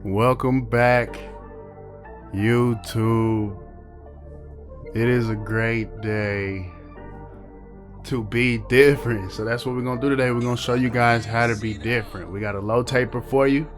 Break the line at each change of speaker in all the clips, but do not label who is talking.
Welcome back, YouTube. It is a great day to be different. So that's what we're gonna do today. We're gonna show you guys how to be different. We got a low taper for you.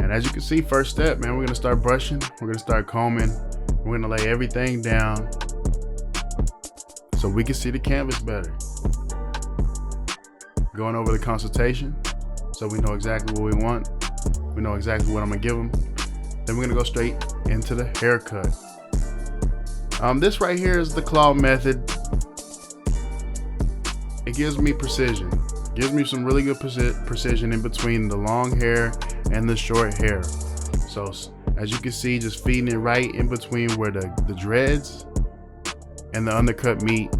And as you can see, first step, man, we're gonna start brushing. We're gonna start combing. We're gonna lay everything down so we can see the canvas better. Going over the consultation so we know exactly what we want. We know exactly what I'm gonna give them. Then we're gonna go straight into the haircut. This right here is the claw method. It gives me precision. Gives me some really good precision in between the long hair and the short hair. So as you can see, just feeding it right in between where the dreads and the undercut meet.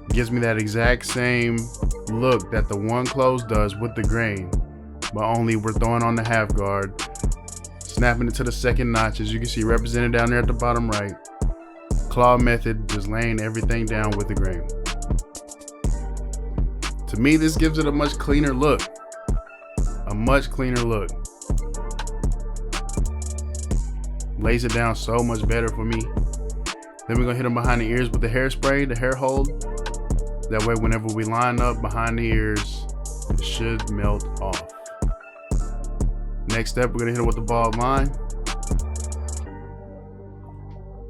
Gives me that exact same look that the one close does with the grain, but only we're throwing on the half guard, snapping it to the second notch, as you can see represented down there at the bottom right. Claw method, just laying everything down with the grain. To me, this gives it a much cleaner look. A much cleaner look. Lays it down so much better for me. Then we're gonna hit them behind the ears with the hairspray, the hair hold. That way, whenever we line up behind the ears, it should melt off. Next step, we're gonna hit it with the bald line.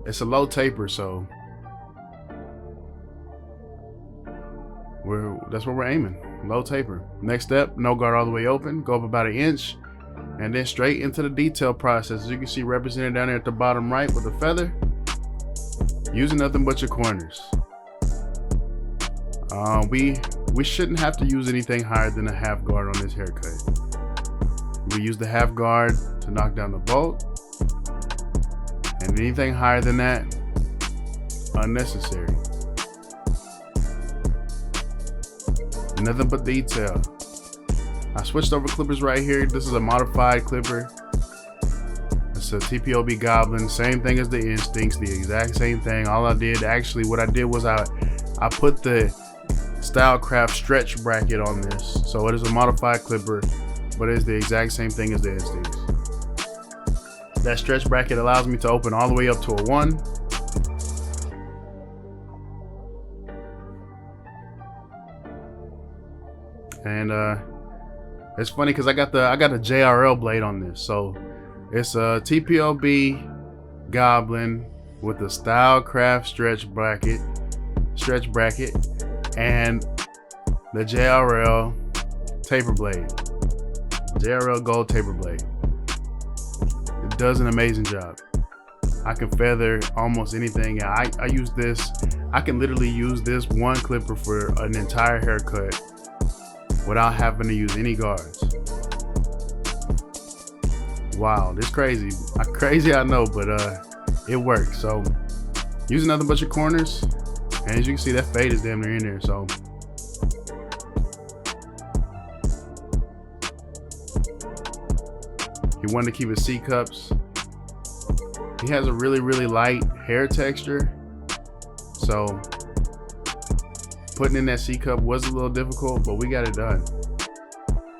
It's a low taper, so that's what we're aiming. Low taper. Next step, no guard all the way open. Go up about 1 inch, and then straight into the detail process. As you can see represented down there at the bottom right with the feather. Using nothing but your corners. We shouldn't have to use anything higher than a half guard on this haircut. We use the half guard to knock down the bolt, and anything higher than that, unnecessary. Nothing but detail. I switched over clippers right here. This is a modified clipper. It's a TPOB Goblin, same thing as the Instincts, the exact same thing. All I did, actually, what I did was I put the Stylecraft stretch bracket on this. So it is a modified clipper, but it is the exact same thing as the Instincts. That stretch bracket allows me to open all the way up to a 1. And it's funny because I got a JRL blade on this. So it's a TPOB Goblin with the Stylecraft stretch bracket, and the JRL taper blade, JRL gold taper blade. It does an amazing job. I can feather almost anything. I use this. I can literally use this one clipper for an entire haircut without having to use any guards. Wow, this crazy. Crazy, I know, but it works. So using nothing but your corners, and as you can see, that fade is damn near in there. So you want to keep his C cups. He has a really, really light hair texture, so putting in that C cup was a little difficult, but we got it done.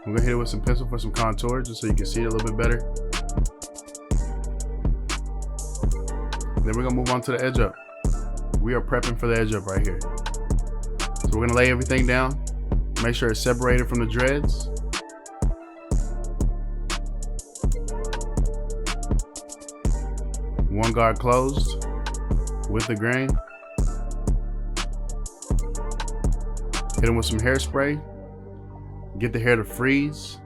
We're gonna hit it with some pencil for some contour, just so you can see it a little bit better. Then we're gonna move on to the edge up. We are prepping for the edge up right here. So we're gonna lay everything down, make sure it's separated from the dreads. One guard closed with the grain. Hit them with some hairspray. Get the hair to freeze,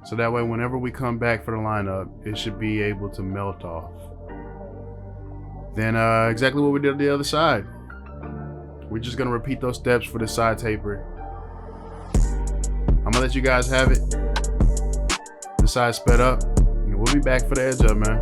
so that way whenever we come back for the lineup, it should be able to melt off. Then exactly what we did on the other side. We're just gonna repeat those steps for the side taper. I'm gonna let you guys have it. The side sped up, and we'll be back for the edge up, man.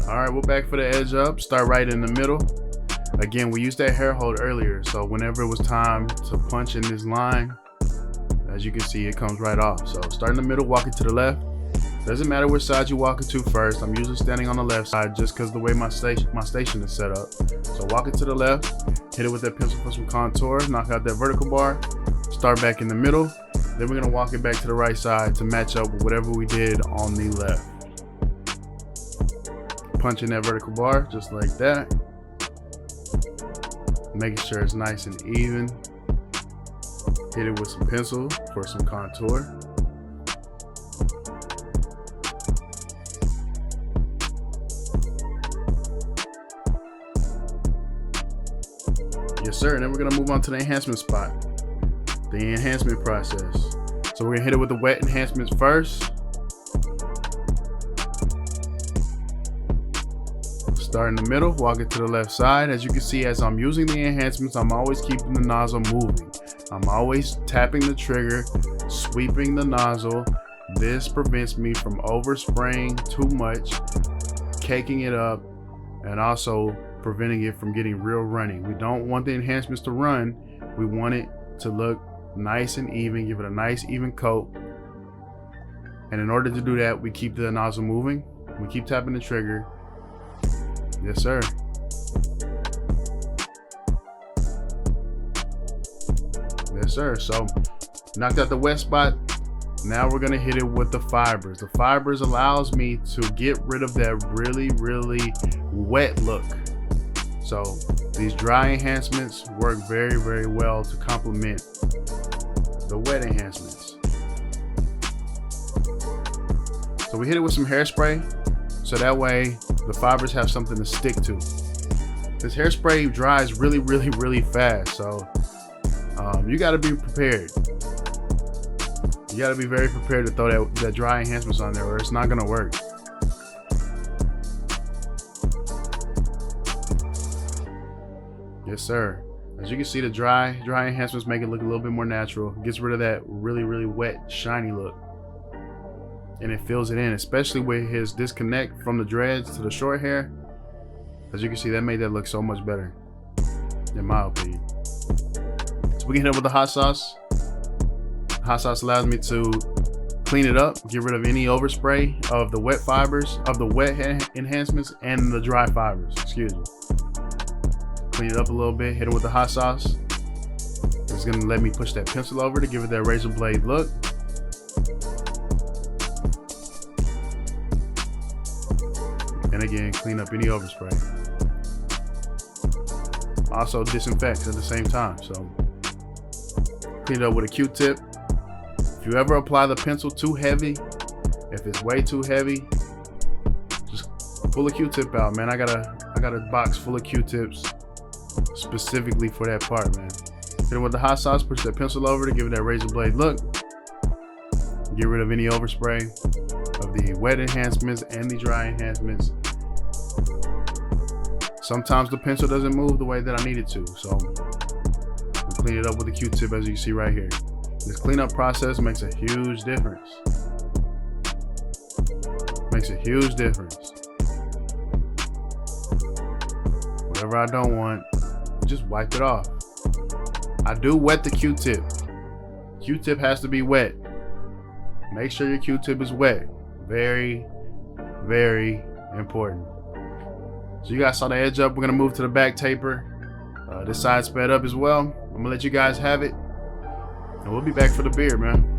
All right, we're back for the edge up. Start right in the middle. Again, we used that hair hold earlier, so whenever it was time to punch in this line, as you can see, it comes right off. So start in the middle, walk it to the left. Doesn't matter which side you walk it to first. I'm usually standing on the left side just because the way my station is set up. So walk it to the left, hit it with that pencil for some contour, knock out that vertical bar, start back in the middle. Then we're gonna walk it back to the right side to match up with whatever we did on the left. Punch in that vertical bar just like that. Making sure it's nice and even. Hit it with some pencil for some contour. Yes, sir. And then we're gonna move on to the enhancement spot, the enhancement process. So we're gonna hit it with the wet enhancements first. Start in the middle, walk it to the left side. As you can see, as I'm using the enhancements, I'm always keeping the nozzle moving. I'm always tapping the trigger, sweeping the nozzle. This prevents me from overspraying too much, caking it up, and also preventing it from getting real runny. We don't want the enhancements to run. We want it to look nice and even, give it a nice even coat. And in order to do that, we keep the nozzle moving. We keep tapping the trigger. Yes, sir. Yes, sir. So knocked out the wet spot. Now we're gonna hit it with the fibers. The fibers allows me to get rid of that really, really wet look. So these dry enhancements work very, very well to complement the wet enhancements. So we hit it with some hairspray, so that way the fibers have something to stick to. This hairspray dries really, really, really fast, so you got to be prepared. You got to be very prepared to throw that dry enhancements on there, or it's not gonna work. Yes, sir. As you can see, the dry enhancements make it look a little bit more natural. Gets rid of that really, really wet, shiny look. And it fills it in, especially with his disconnect from the dreads to the short hair. As you can see, that made that look so much better, in my opinion. So we can hit it with the hot sauce. Hot sauce allows me to clean it up, get rid of any overspray of the wet fibers, of the wet enhancements and the dry fibers, excuse me. Clean it up a little bit, hit it with the hot sauce. It's gonna let me push that pencil over to give it that razor blade look. And again, clean up any overspray. Also disinfects at the same time, so clean it up with a Q-tip. If you ever apply the pencil too heavy, if it's way too heavy, just pull a Q-tip out, man. I got a box full of Q-tips specifically for that part, man. Hit it with the hot sauce, push that pencil over to give it that razor blade look. Get rid of any overspray of the wet enhancements and the dry enhancements. Sometimes the pencil doesn't move the way that I need it to, so we'll clean it up with a Q-tip, as you can see right here. This cleanup process makes a huge difference. Makes a huge difference. Whatever I don't want, just wipe it off. I do wet the Q-tip. Q-tip has to be wet. Make sure your Q-tip is wet. Very, very important. So you guys saw the edge up. We're gonna move to the back taper. This side sped up as well. I'm gonna let you guys have it, and we'll be back for the beard, man.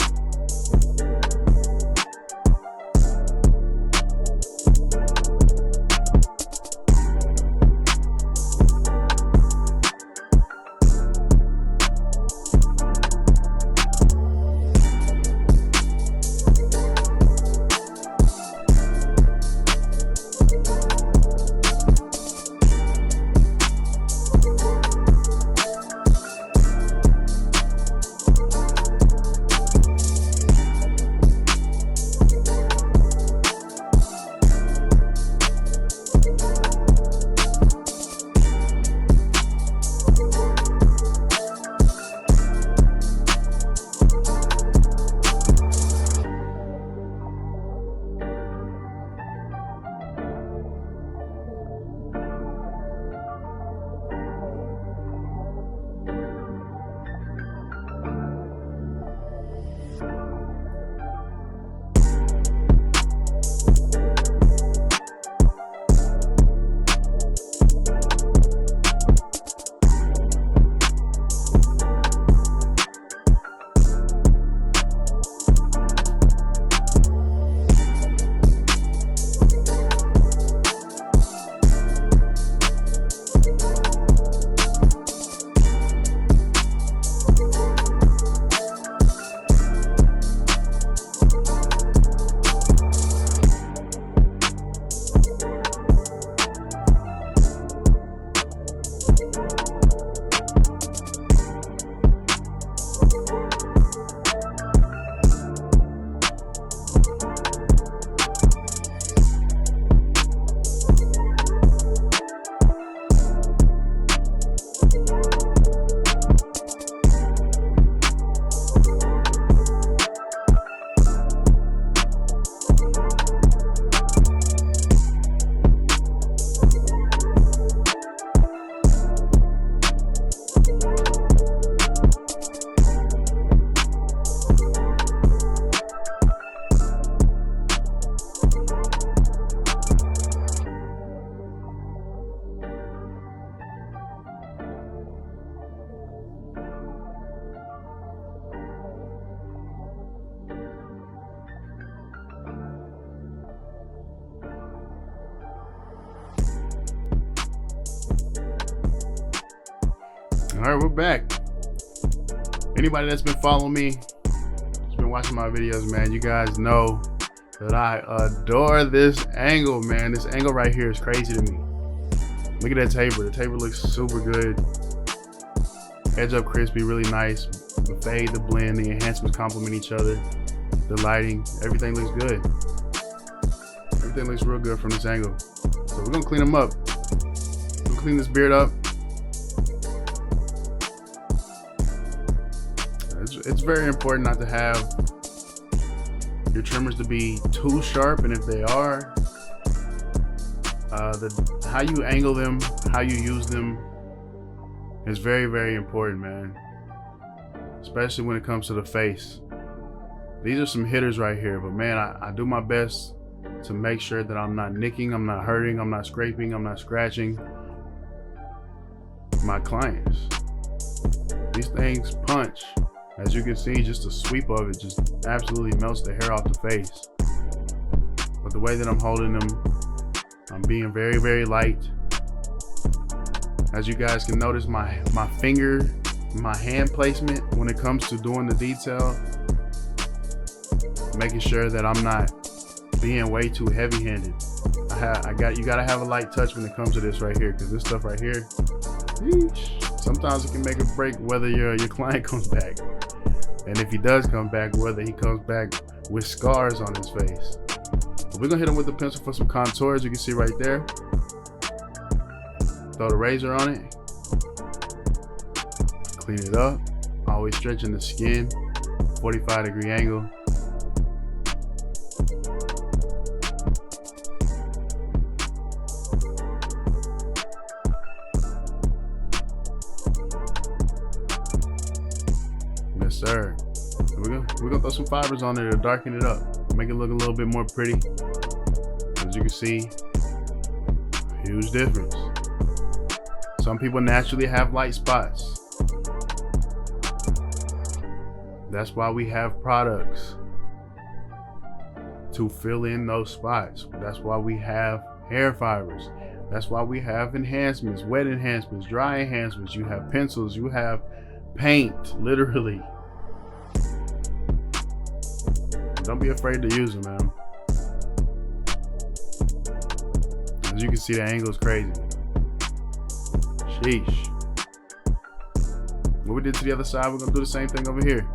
All right, we're back. Anybody that's been following me, that's been watching my videos, man, you guys know that I adore this angle, man. This angle right here is crazy to me. Look at that taper. The taper looks super good. Edge up crispy, really nice. The fade, the blend, the enhancements complement each other. The lighting, everything looks good. Everything looks real good from this angle. So we're gonna clean them up. We're gonna clean this beard up. It's very important not to have your trimmers to be too sharp, and if they are, how you angle them, how you use them is very, very important, man. Especially when it comes to the face. These are some hitters right here, but man, I do my best to make sure that I'm not nicking, I'm not hurting, I'm not scraping, I'm not scratching my clients. These things punch. As you can see, just a sweep of it just absolutely melts the hair off the face. But the way that I'm holding them, I'm being very, very light. As you guys can notice, my finger, my hand placement when it comes to doing the detail, making sure that I'm not being way too heavy-handed. You gotta have a light touch when it comes to this right here, because this stuff right here, sometimes it can make or break whether your client comes back. And if he does come back, whether he comes back with scars on his face. But we're gonna hit him with the pencil for some contours. You can see right there. Throw the razor on it. Clean it up. Always stretching the skin. 45-degree angle. Yes, sir. We're gonna throw some fibers on there to darken it up, make it look a little bit more pretty. As you can see, huge difference. Some people naturally have light spots. That's why we have products to fill in those spots. That's why we have hair fibers. That's why we have enhancements, wet enhancements, dry enhancements. You have pencils, you have paint, literally. Don't be afraid to use them, man. As you can see, the angle is crazy. Sheesh. What we did to the other side, we're gonna do the same thing over here.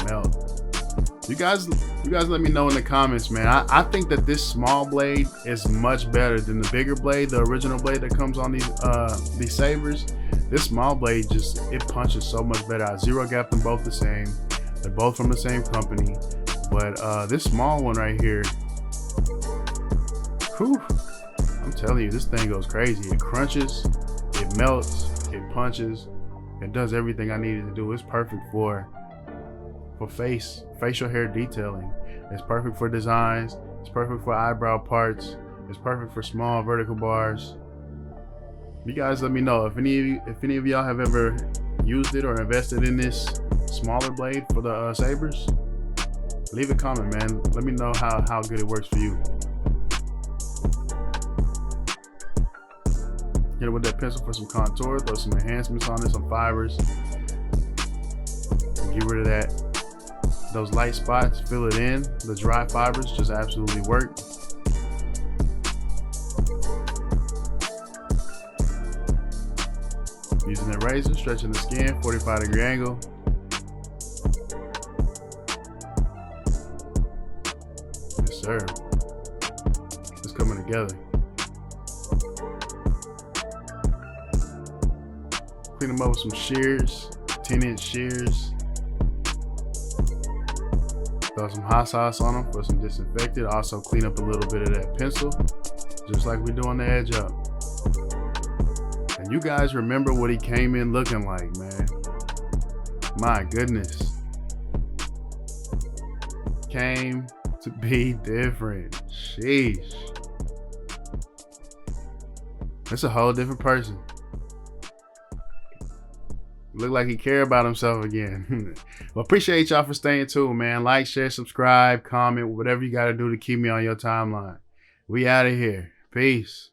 Melt. You guys let me know in the comments, man. I think that this small blade is much better than the bigger blade, the original blade that comes on these sabers. This small blade it punches so much better. I zero gap them both the same. They're both from the same company. But this small one right here, whew, I'm telling you, this thing goes crazy. It crunches, it melts, it punches, it does everything I needed to do. It's perfect for facial hair detailing. It's perfect for designs. It's perfect for eyebrow parts. It's perfect for small vertical bars. You guys let me know if any of y'all have ever used it or invested in this smaller blade for the sabers. Leave a comment, man. Let me know how good it works for you. Hit it with that pencil for some contour. Throw some enhancements on it, some fibers. Get rid of those light spots. Fill it in. The dry fibers just absolutely work. Using the razor, stretching the skin, 45-degree angle. Yes, sir. It's coming together. Clean them up with some shears, 10-inch shears. Throw some hot sauce on them for some disinfectant. Also clean up a little bit of that pencil, just like we do on the edge up. And you guys remember what he came in looking like, man. My goodness. Came to be different. Sheesh. It's a whole different person. Look like he cared about himself again. Well, appreciate y'all for staying tuned, man. Like, share, subscribe, comment, whatever you got to do to keep me on your timeline. We out of here. Peace.